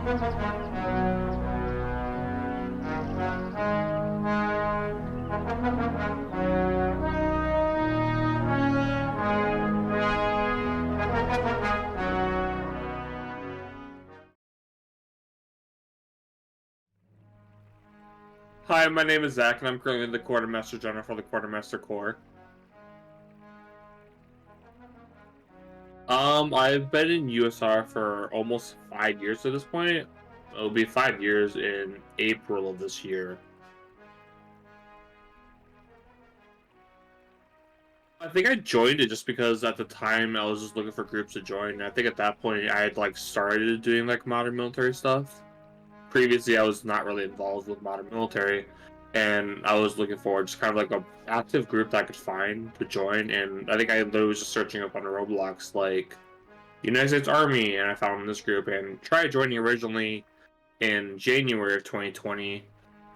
Hi, my name is Zach, and I'm currently the Quartermaster General for the Quartermaster Corps. I've been in USAR for almost 5 years at this point. It'll be 5 years in April of this year. I think I joined it just because at the time I was just looking for groups to join. And I think at that point I had started doing modern military stuff. Previously I was not really involved with modern military, and I was looking for just kind of a active group that I could find to join. And I think I literally was just searching up on Roblox United States Army, and I found this group and tried joining originally in January of 2020.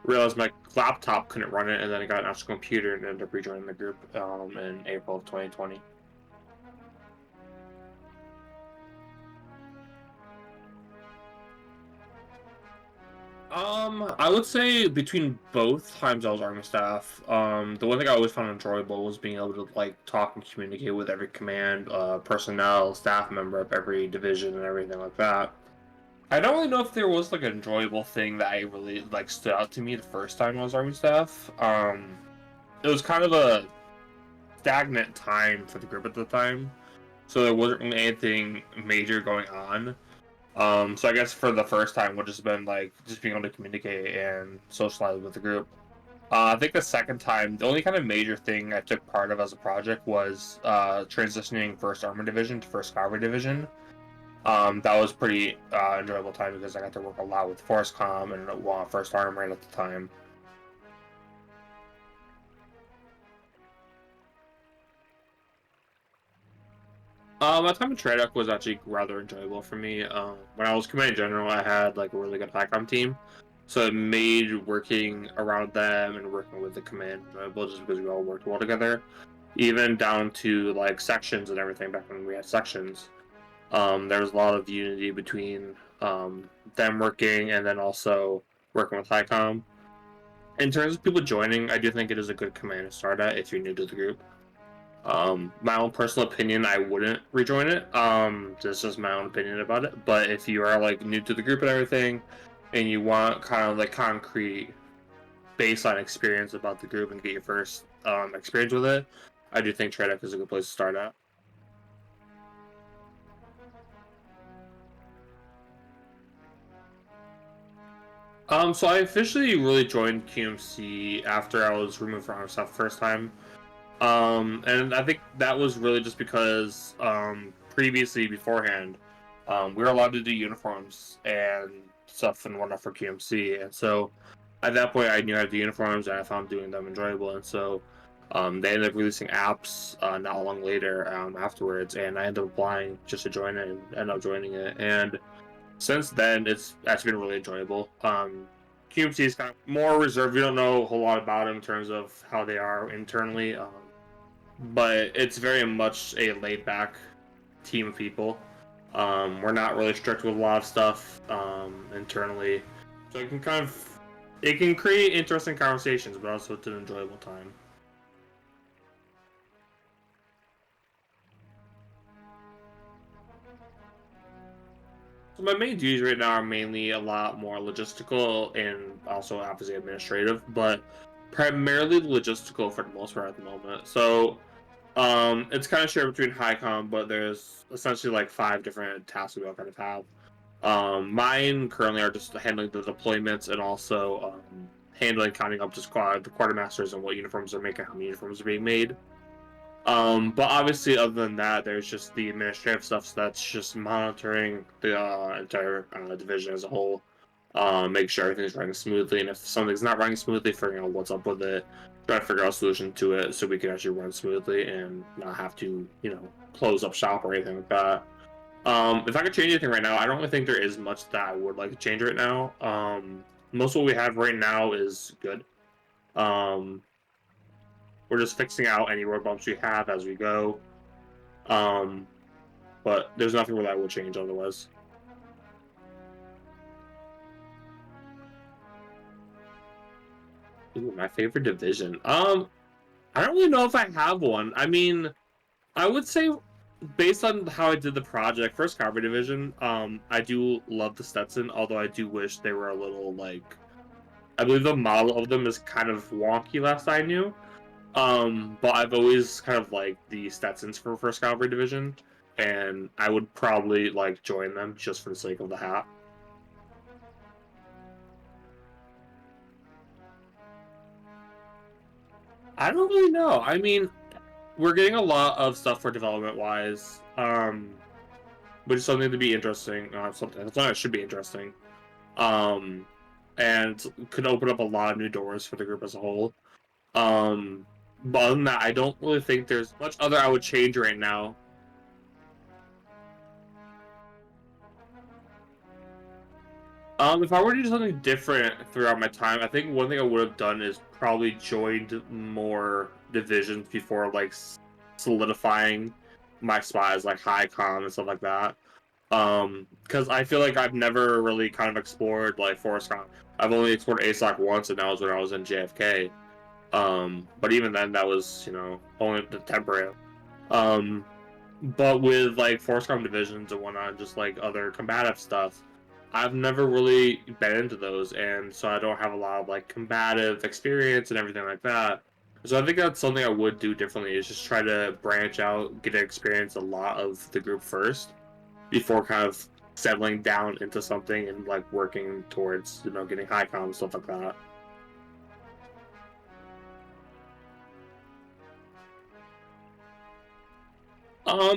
Realized my laptop couldn't run it, and then I got an actual computer and ended up rejoining the group in April of 2020. I would say between both times I was Army staff, the one thing I always found enjoyable was being able to talk and communicate with every command, personnel, staff member of every division and everything like that. I don't really know if there was an enjoyable thing that I really stood out to me the first time I was Army staff. It was kind of a stagnant time for the group at the time, so there wasn't really anything major going on. So I guess for the first time would just been just being able to communicate and socialize with the group. I think the second time, the only kind of major thing I took part of as a project was transitioning 1st Armored Division to 1st Cavalry Division. That was pretty enjoyable time because I got to work a lot with Force Com and 1st Armored at the time. My time in TRADOC was actually rather enjoyable for me. When I was Command General, I had a really good HICOM team, so it made working around them and working with the command enjoyable just because we all worked well together, even down to sections and everything. Back when we had sections, there was a lot of unity between them working and then also working with HICOM. In terms of people joining, I do think it is a good command to start at if you're new to the group. My own personal opinion, I wouldn't rejoin it. This is my own opinion about it. But if you are new to the group and everything, and you want kind of concrete baseline experience about the group and get your first experience with it, I do think TRADOC is a good place to start at. So I officially really joined QMC after I was removed from Army Staff the first time. And I think that was really just because previously, beforehand, we were allowed to do uniforms and stuff and whatnot for QMC, and so at that point I knew I had the uniforms and I found doing them enjoyable, and so they ended up releasing apps not long later afterwards, and I ended up applying just to join it and ended up joining it, and since then it's actually been really enjoyable. QMC is kind of more reserved. We don't know a whole lot about them in terms of how they are internally. But it's very much a laid-back team of people. We're not really strict with a lot of stuff internally, so it can create interesting conversations, but also it's an enjoyable time. So my main duties right now are mainly a lot more logistical and also obviously administrative, but primarily logistical for the most part at the moment. So it's kind of shared between HICOM, but there's essentially 5 different tasks we all kind of have. Mine currently are just handling the deployments and also counting up just the quartermasters and what uniforms are making, how many uniforms are being made. But obviously, other than that, there's just the administrative stuff. So that's just monitoring the entire division as a whole, make sure everything's running smoothly, and if something's not running smoothly, figuring out what's up with it, try to figure out a solution to it so we can actually run smoothly and not have to, close up shop or anything like that. If I could change anything right now, I don't really think there is much that I would like to change right now. Most of what we have right now is good. We're just fixing out any road bumps we have as we go. But there's nothing that I would change otherwise. Ooh, my favorite division. I don't really know if I have one. I mean, I would say based on how I did the project, first Cavalry Division, I do love the Stetson, although I do wish they were a little like I believe the model of them is kind of wonky last I knew. But I've always kind of liked the Stetsons for first Cavalry Division, and I would probably like join them just for the sake of the hat. I don't really know. I mean, we're getting a lot of stuff for development wise, which is something to be interesting. Something that should be interesting. Um, and could open up a lot of new doors for the group as a whole. But other than that, I don't really think there's much other I would change right now. If I were to do something different throughout my time, I think one thing I would have done is probably joined more divisions before like solidifying my spot as like high com and stuff like that. Because I feel like I've never really kind of explored like forest com. I've only explored ASOC once, and that was when I was in JFK. But even then, that was only the temporary. Um, but with like force com divisions and whatnot, just like other combative stuff, I've never really been into those, and so I don't have a lot of like combative experience and everything like that. So I think that's something I would do differently is just try to branch out, get to experience a lot of the group first before kind of settling down into something and like working towards getting high com stuff like that.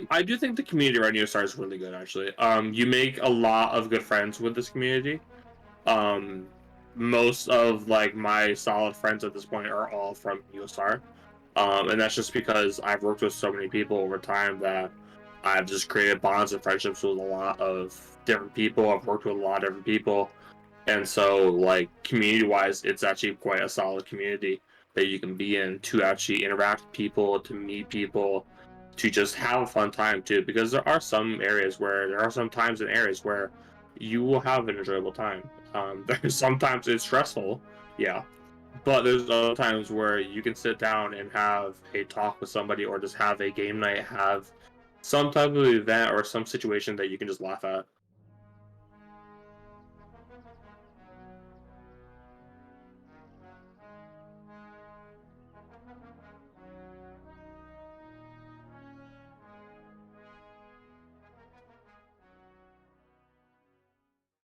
I do think the community around USR is really good, actually. You make a lot of good friends with this community. Um, Most of like my solid friends at this point are all from USR, and that's just because I've worked with so many people over time that I've just created bonds and friendships with a lot of different people. I've worked with a lot of different people, and so like community-wise, it's actually quite a solid community that you can be in to actually interact with people, to meet people, to just have a fun time too. Because there are some times and areas where you will have an enjoyable time. There's sometimes it's stressful, yeah, but there's other times where you can sit down and have a talk with somebody, or just have a game night, have some type of event or some situation that you can just laugh at.